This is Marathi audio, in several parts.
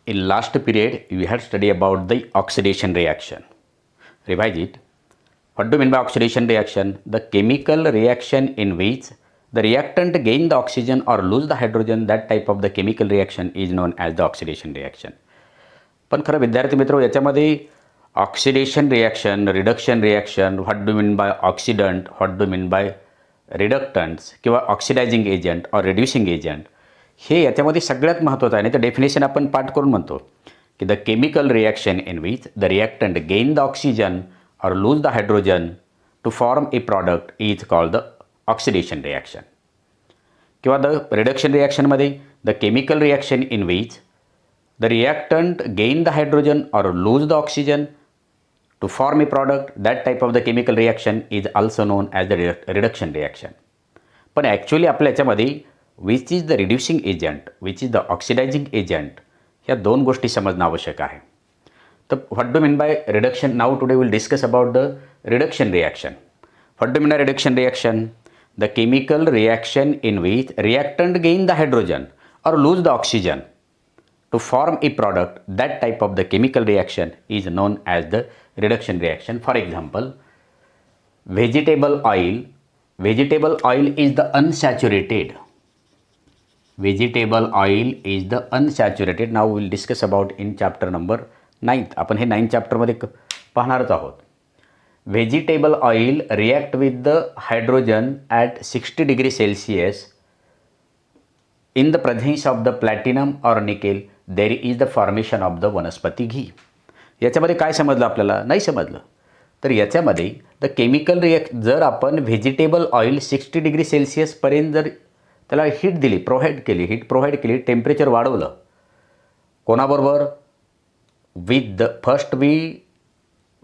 In last period, we had studied about the oxidation reaction. Revise it. What do you mean by oxidation reaction? The chemical reaction in which the reactant gain the oxygen or lose the hydrogen, that type of the chemical reaction is known as the oxidation reaction. पण खरं विद्यार्थी मित्र याच्यामध्ये oxidation reaction, reduction reaction, what do mean by oxidant, what do mean by reductants किंवा ऑक्सिडायझिंग एजंट और रिड्युसिंग एजंट, हे याच्यामध्ये सगळ्यात महत्त्वाचं आहे. नाही तर डेफिनेशन आपण पाठ करून म्हणतो की the chemical reaction in which the reactant gain the oxygen और lose the hydrogen to form a product is called the oxidation reaction. किंवा द रिडक्शन रिॲक्शनमध्ये the chemical reaction in which the reactant gain the hydrogen or lose the oxygen to form a product, that type of the chemical reaction is also known as the reduction reaction. पण ॲक्च्युअली आपल्या याच्यामध्ये which is the reducing agent, which is the oxidising agent, ह्या दोन गोष्टी समजणं आवश्यक आहे. तर what do mean by reduction? Now today will discuss about the reduction reaction. What do mean by reduction reaction? The chemical reaction in which reactant gain the hydrogen or lose the oxygen to form a product, that type of the chemical reaction is known as the reduction reaction. For example, vegetable oil. Vegetable oil is the unsaturated. Vegetable oil is the unsaturated. Now we will discuss about in chapter number 9th. आपण हे 9th चॅप्टरमध्ये पाहणारच आहोत. Vegetable oil react with the hydrogen at 60 degree Celsius in the presence of the platinum or nickel. There is the formation of the vanaspati घी. याच्यामध्ये काय समजलं आपल्याला? नाही समजलं. तर याच्यामध्ये द केमिकल जर आपण व्हेजिटेबल ऑइल 60 डिग्री सेल्सिअसपर्यंत जर त्याला हीट दिली, हीट प्रोव्हाइड केली, टेम्परेचर वाढवलं, कोणाबरोबर? With the first we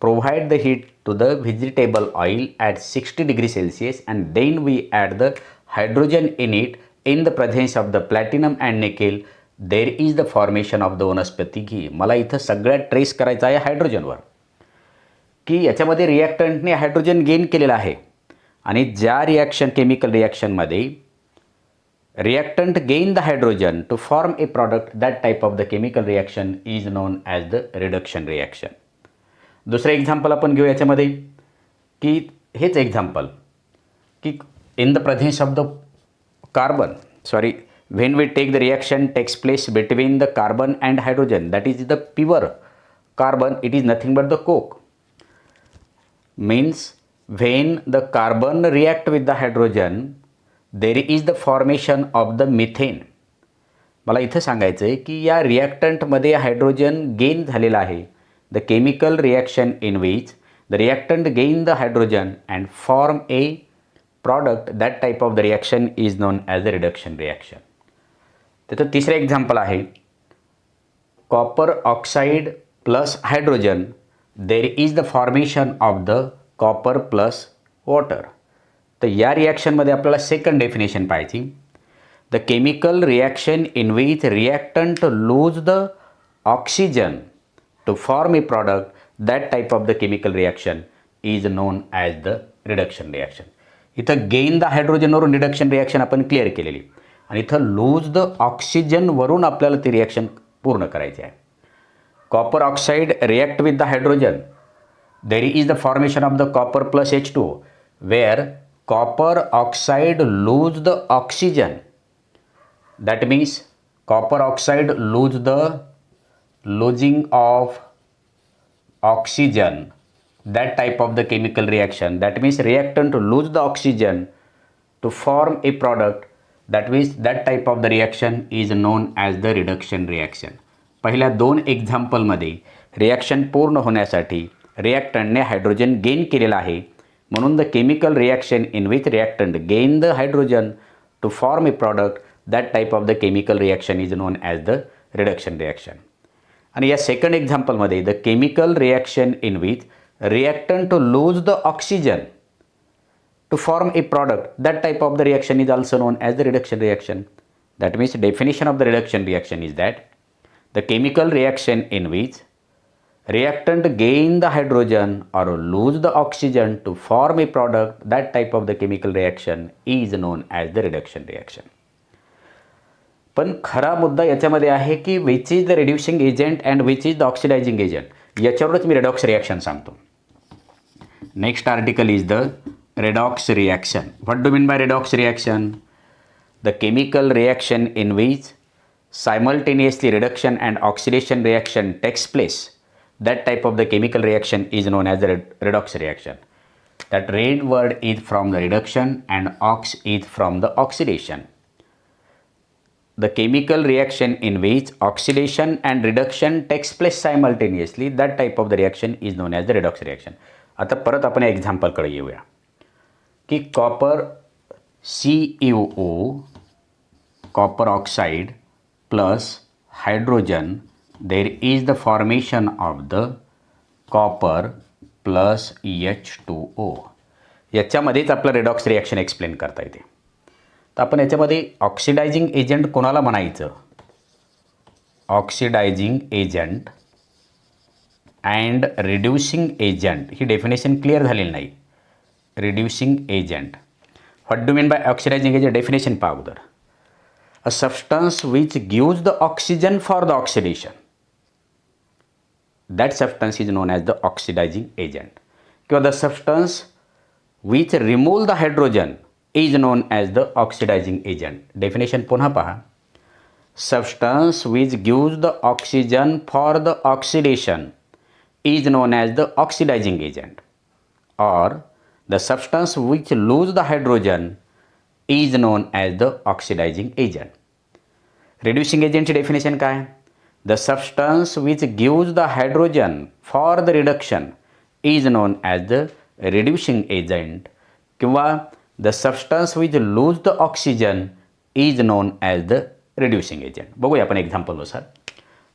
provide the heat to the vegetable oil at 60 degree Celsius and then we add the hydrogen in it in the presence of the platinum and nickel. There is the formation of the vanaspati ghee. मला इथं सगळ्यात ट्रेस करायचं आहे हायड्रोजनवर, की याच्यामध्ये रिॲक्टंटने हायड्रोजन गेन केलेला आहे आणि ज्या केमिकल रिॲक्शनमध्ये reactant gain the hydrogen to form a product, that type of the chemical reaction is known as the reduction reaction. दुसरं एक्झाम्पल आपण घेऊ याच्यामध्ये, की हेच एक्झाम्पल, की in the presence of the carbon, when we take the reaction takes place between the carbon and hydrogen, that is the pure carbon, it is nothing but the coke. Means when the carbon react with the hydrogen there is the formation of the methane. मला इथं सांगायचं आहे की या रिॲक्टंटमध्ये हायड्रोजन गेन झालेला आहे. The chemical reaction in which the reactant gain the hydrogen and form a product, that type of the reaction is known as the reduction reaction. त्याचं तिसरं एक्झाम्पल आहे copper oxide plus hydrogen, there is the formation of the copper plus water. तर या रिॲक्शनमध्ये आपल्याला सेकंड डेफिनेशन पाहिजे. The chemical reaction in which reactant loose the oxygen two form a product, that type of the chemical reaction is known as the reduction reaction. इथं गेन द हायड्रोजनवरून रिडक्शन रिॲक्शन आपण क्लिअर केलेली आणि इथं लूज द ऑक्सिजनवरून आपल्याला ती रिॲक्शन पूर्ण करायची आहे. Copper oxide react with the hydrogen, there is the formation of the copper plus H2, where copper oxide lose the oxygen, that means copper oxide lose the losing of oxygen, that type of the chemical reaction, that means reactant to lose the oxygen to form a product, that means that type of the reaction is known as the reduction reaction. पहिल्या दोन एक्झाम्पलमध्ये रिॲक्शन पूर्ण होण्यासाठी रिॲक्टंटने हायड्रोजन गेन केलेला आहे, म्हणून the chemical reaction in which reactant gain the hydrogen to form a product, that type of the chemical reaction is known as the reduction reaction. आणि या सेकंड एक्झाम्पलमध्ये the chemical reaction in which reactant to lose the oxygen to form a product, that type of the reaction is also known as the reduction reaction. That means definition of the reduction reaction is that the chemical reaction in which reactant gain the hydrogen or lose the oxygen to form a product, that type of the chemical reaction is known as the reduction reaction. पण खरा मुद्दा याच्यामध्ये आहे की which is the reducing agent and which is the oxidising agent, याच्यावरच मी रेडॉक्स रिॲक्शन सांगतो. Next article is the redox reaction. What do you mean by redox reaction? The chemical reaction in which simultaneously reduction and oxidation reaction takes place. That type of the chemical reaction is known as the redox reaction. That red word is from the reduction and ox is from the oxidation. The chemical reaction in which oxidation and reduction takes place simultaneously, that type of the reaction is known as the redox reaction. आता परत आपण एक्झाम्पलकडे येऊया की copper CuO copper oxide plus hydrogen, there is the formation of the copper plus H2O. याच्यामध्येच आपलं रेडॉक्स रिॲक्शन एक्सप्लेन करता येते. तर आपण याच्यामध्ये ऑक्सिडायझिंग एजंट कोणाला म्हणायचं, oxidising agent and reducing agent, he definition clear झालेली नाही. Reducing agent, what do mean bye oxidizing agent, definition पहा अगोदर. अ substance which gives the oxygen for the oxidation, that substance is known as the oxidizing agent. किंवा the substance which remove the hydrogen is known as the oxidizing agent. Definition पुन्हा पहा. Substance which gives the oxygen for the oxidation is known as the oxidizing agent, or the substance which lose the hydrogen is known as the oxidizing agent. Reducing agent ची definition काय? The substance which gives the hydrogen for the reduction is known as the reducing agent, किंवा the substance which lose the oxygen is known as the reducing agent. बघूया आपण एक्झाम्पलनुसार.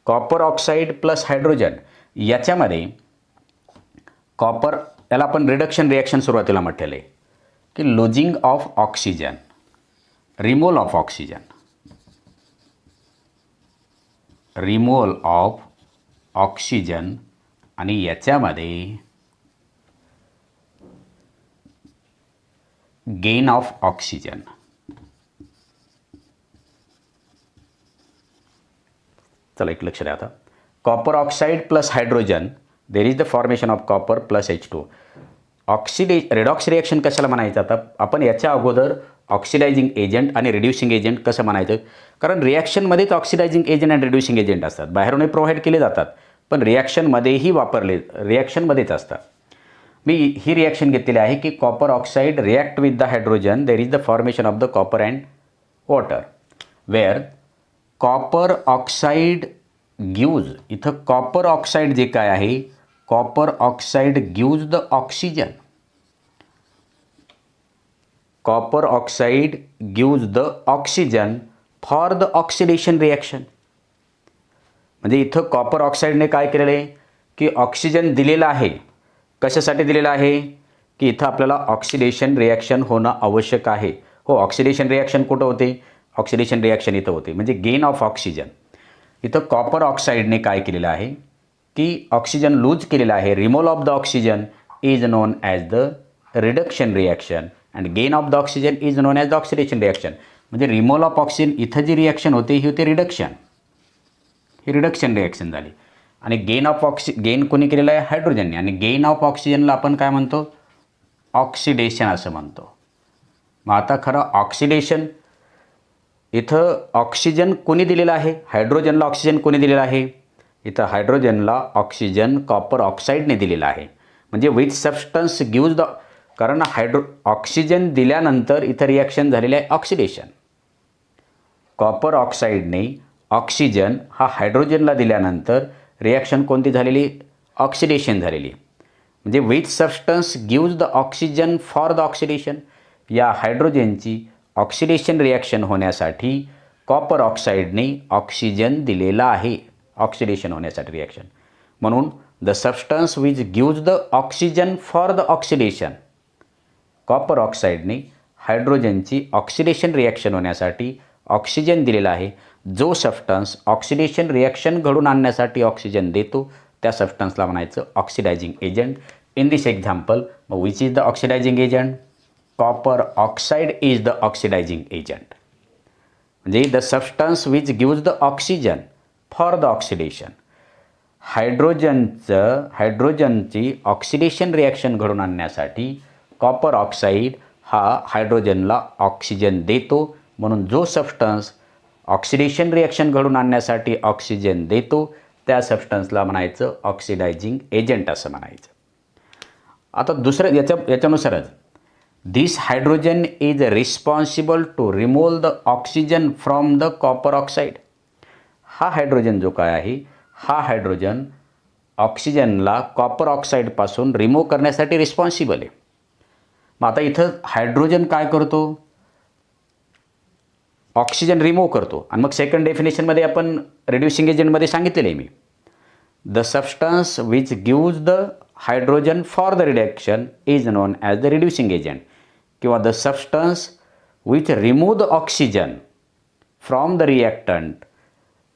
कॉपर ऑक्साईड प्लस हायड्रोजन, याच्यामध्ये कॉपर, याला आपण रिडक्शन रिॲक्शन सुरुवातीला म्हटलेलं आहे की losing of oxygen, removal of oxygen, removal of oxygen, आणि याच्यामध्ये गेन ऑफ ऑक्सिजन. चला एक लक्ष द्या आता. Copper oxide plus hydrogen, there is the formation of copper plus H2. Redox reaction कशाला म्हणायचं, आता आपण याच्या अगोदर ऑक्सिडायझिंग एजंट आणि रिड्युसिंग एजंट कसं म्हणायचं, कारण रिॲक्शनमध्येच ऑक्सिडायझिंग एजंट आणि रिड्युसिंग एजंट असतात, बाहेरूनही प्रोव्हाइड केले जातात, पण रिॲक्शनमध्येही वापरले, रिॲक्शनमध्येच असतात. मी ही रिॲक्शन घेतलेली आहे की copper oxide react with the hydrogen, there is the formation of the copper and water, where copper oxide gives, इथं कॉपर ऑक्साईड जे काय आहे, copper oxide gives the oxygen, copper oxide gives the oxygen for the oxidation reaction. म्हणजे इथं कॉपर ऑक्साईडने काय केलेलं आहे की ऑक्सिजन दिलेलं आहे. कशासाठी दिलेलं आहे की इथं आपल्याला ऑक्सिडेशन रिॲक्शन होणं आवश्यक आहे. हो, ऑक्सिडेशन रिॲक्शन कुठं होते, ऑक्सिडेशन रिॲक्शन इथं होते, म्हणजे गेन ऑफ ऑक्सिजन. इथं कॉपर ऑक्साईडने काय केलेलं आहे की ऑक्सिजन लूज केलेलं आहे. Removal of the oxygen is known as the reduction reaction and gain of the oxygen is known as the oxidation reaction. म्हणजे रिमूव्हल ऑफ ऑक्सिजन, इथं जी रिॲक्शन होते ही होते रिडक्शन, ही रिडक्शन रिॲक्शन झाली. आणि गेन कोणी केलेलं आहे, हायड्रोजनने, आणि गेन ऑफ ऑक्सिजनला आपण काय म्हणतो, ऑक्सिडेशन असं म्हणतो. मग आता खरं ऑक्सिडेशन, इथं ऑक्सिजन कोणी दिलेलं आहे, हायड्रोजनला ऑक्सिजन कोणी दिलेलं आहे, इथं हायड्रोजनला ऑक्सिजन कॉपर ऑक्साईडने दिलेला आहे. म्हणजे विच सबस्टन्स गिव्ज द, कारण ऑक्सिजन दिल्यानंतर इथं रिॲक्शन झालेलं आहे ऑक्सिडेशन. कॉपर ऑक्साईडने ऑक्सिजन हा हायड्रोजनला दिल्यानंतर रिॲक्शन कोणती झालेली, ऑक्सिडेशन झालेली. म्हणजे which substance gives the oxygen for the oxidation, या हायड्रोजनची ऑक्सिडेशन रिॲक्शन होण्यासाठी कॉपर ऑक्साईडने ऑक्सिजन दिलेला आहे, ऑक्सिडेशन होण्यासाठी रिॲक्शन. म्हणून the substance which gives the oxygen for the oxidation, कॉपर ऑक्साईडने हायड्रोजनची ऑक्सिडेशन रिॲक्शन होण्यासाठी ऑक्सिजन दिलेला आहे. जो सबस्टन्स ऑक्सिडेशन रिॲक्शन घडून आणण्यासाठी ऑक्सिजन देतो त्या सबस्टन्सला म्हणायचं oxidising agent. In this example, which is the oxidising agent, copper oxide is the oxidising agent. म्हणजे the substance which gives the oxygen for the oxidation. हायड्रोजनची ऑक्सिडेशन रिॲक्शन घडून आणण्यासाठी कॉपर ऑक्साईड हा हायड्रोजनला ऑक्सिजन देतो. म्हणून जो सबस्टन्स ऑक्सिडेशन रिॲक्शन घडून आणण्यासाठी ऑक्सिजन देतो त्या सबस्टन्सला म्हणायचं ऑक्सिडायझिंग एजंट असं म्हणायचं. आता दुसरं याच्यानुसारच this hydrogen is responsible to remove the oxygen from the copper oxide. हा हायड्रोजन जो काय आहे हा हायड्रोजन ऑक्सिजनला कॉपर ऑक्साईडपासून रिमूव्ह करण्यासाठी रिस्पॉन्सिबल आहे. मग आता इथं हायड्रोजन काय करतो, ऑक्सिजन रिमूव्ह करतो. आणि मग सेकंड डेफिनेशनमध्ये आपण रिड्युसिंग एजंटमध्ये सांगितलेलं आहे मी, the substance which gives the hydrogen for the reduction is known as the reducing agent, किंवा the substance which remove the oxygen from the reactant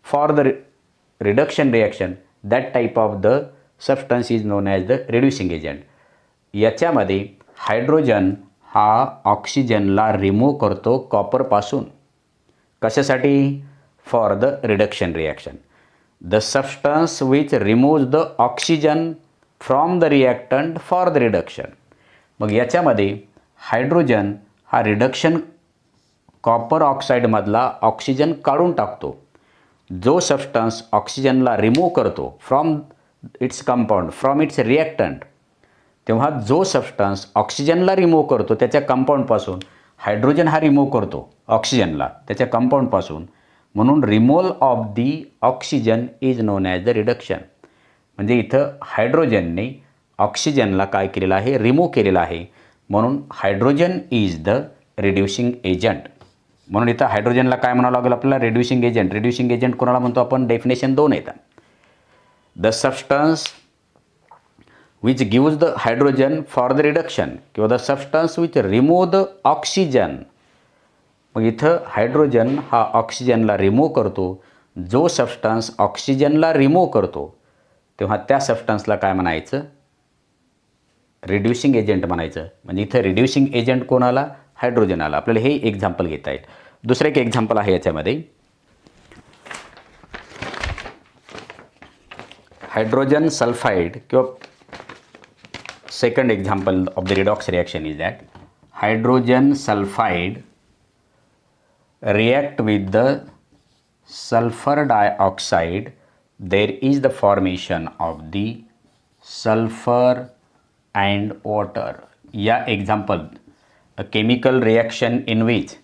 for the reduction reaction, that type of the substance is known as the reducing agent. याच्यामध्ये हायड्रोजन हा ऑक्सिजनला रिमूव्ह करतो कॉपरपासून. कशासाठी? For the reduction reaction. The substance which removes the oxygen from the reactant for the reduction. मग याच्यामध्ये हायड्रोजन हा रिडक्शन कॉपर ऑक्साईडमधला ऑक्सिजन काढून टाकतो. जो सबस्टन्स ऑक्सिजनला रिमूव्ह करतो from its compound from its reactant, तेव्हा जो सबस्टन्स ऑक्सिजनला रिमूव्ह करतो त्याच्या कंपाऊंडपासून हायड्रोजन हा रिमूव्ह करतो ऑक्सिजनला त्याच्या कंपाऊंडपासून. म्हणून removal of the oxygen is known as the reduction. म्हणजे इथं हायड्रोजनने ऑक्सिजनला काय केलेलं आहे, रिमूव्ह केलेलं आहे. म्हणून hydrogen is the reducing agent. म्हणून इथं हायड्रोजनला काय म्हणावं लागेल आपल्याला, रिड्युसिंग एजंट. रिड्युसिंग एजंट कोणाला म्हणतो आपण, डेफिनेशन 2 येतात. The substance which gives the hydrogen for the reduction किंवा the substance which remove the oxygen. मग इथं हायड्रोजन हा ऑक्सिजनला रिमूव्ह करतो. जो सबस्टन्स ऑक्सिजनला रिमूव्ह करतो तेव्हा त्या सबस्टन्सला काय म्हणायचं, रिड्युसिंग एजंट म्हणायचं. म्हणजे इथं रिड्युसिंग एजंट कोणाला, हायड्रोजनाला. आपल्याला हे एक्झाम्पल घेता येईल. दुसरं एक एक्झाम्पल आहे याच्यामध्ये, हायड्रोजन सल्फाइड किंवा second example of the redox reaction is that hydrogen sulfide react with the sulfur dioxide. There is the formation of the sulfur and water. या example a chemical reaction in which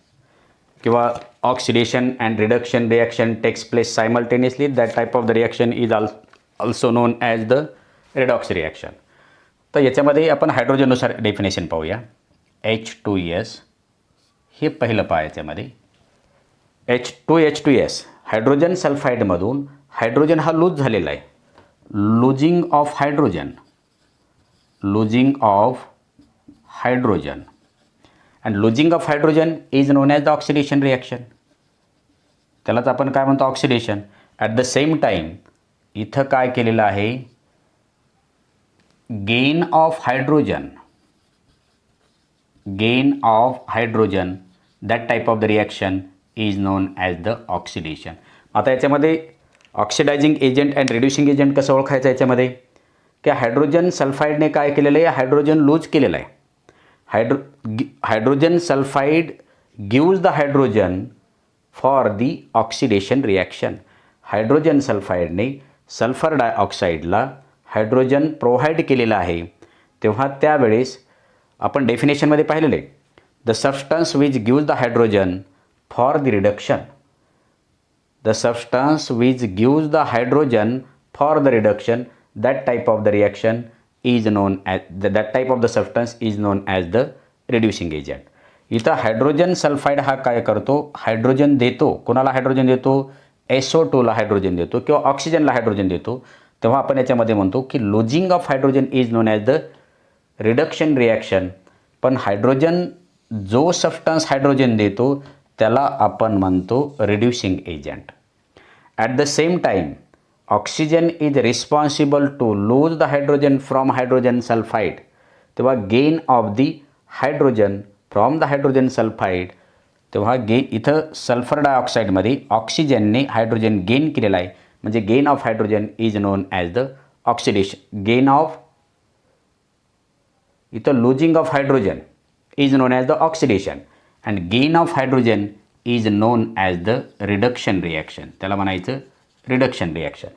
किंवा oxidation and reduction reaction takes place simultaneously. That type of the reaction is also known as the redox reaction. तर याच्यामध्ये आपण हायड्रोजननुसार डेफिनेशन पाहूया. H2S हे पहिलं पहा. याच्यामध्ये H2S हायड्रोजन सल्फाईडमधून हायड्रोजन हा लूज झालेला आहे. Losing of hydrogen and losing of hydrogen is known as the oxidation reaction. त्यालाच आपण काय म्हणतो, oxidation. At the same time इथं काय केलेलं आहे, gain of hydrogen, that type of the reaction is known as the oxidation. आता याच्यामध्ये oxidizing agent and reducing agent कसं ओळखायचं, याच्यामध्ये की हायड्रोजन सल्फाईडने काय केलेलं आहे, हायड्रोजन लूज केलेलं आहे. Hydrogen sulphide gives the hydrogen for the oxidation reaction. Hydrogen सल्फाईडने सल्फर डायऑक्साईडला हायड्रोजन प्रोव्हाइड केलेलं आहे. तेव्हा त्यावेळेस आपण डेफिनेशनमध्ये पाहिलेलं आहे, the substance which gives the hydrogen for the reduction. The substance which gives the hydrogen for the reduction, that type of the reaction is known as that type of the substance is known as the reducing agent. इथं हायड्रोजन सल्फाईड हा काय करतो, हायड्रोजन देतो. कोणाला हायड्रोजन देतो, SO2ला हायड्रोजन देतो किंवा ऑक्सिजनला हायड्रोजन देतो. तेव्हा आपण याच्यामध्ये म्हणतो की losing of hydrogen is known as the reduction reaction. पण हायड्रोजन जो सबस्टन्स हायड्रोजन देतो त्याला आपण म्हणतो reducing agent. At the same time oxygen is responsible to lose the hydrogen from hydrogen sulphide. तेव्हा gain of the hydrogen from the hydrogen sulphide, तेव्हा इथं सल्फर डायऑक्साईडमध्ये ऑक्सिजनने हायड्रोजन गेन केलेला आहे, म्हणजे gain of hydrogen is known as the oxidation. Gain of इथं losing of hydrogen is known as the oxidation and gain of hydrogen is known as the reduction reaction. त्याला म्हणायचं रिडक्शन रिॲक्शन.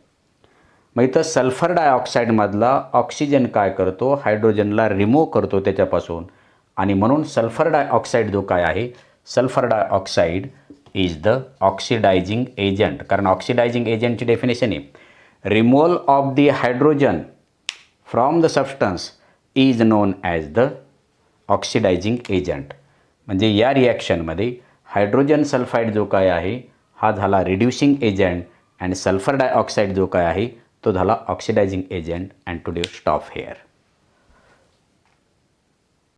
मग इथं सल्फर डायऑक्साईडमधला ऑक्सिजन काय करतो, हायड्रोजनला रिमूव्ह करतो त्याच्यापासून, आणि म्हणून सल्फर डायऑक्साईड जो काय आहे, sulphur dioxide is the oxidising agent. कारण ऑक्सिडायझिंग एजंटची डेफिनेशन आहे removal of the hydrogen from the substance is known as the oxidising agent. म्हणजे या रिॲक्शनमध्ये हायड्रोजन सल्फाईड जो काय आहे हा झाला reducing agent and sulphur dioxide जो काय आहे तो झाला oxidizing agent. And today stop hair.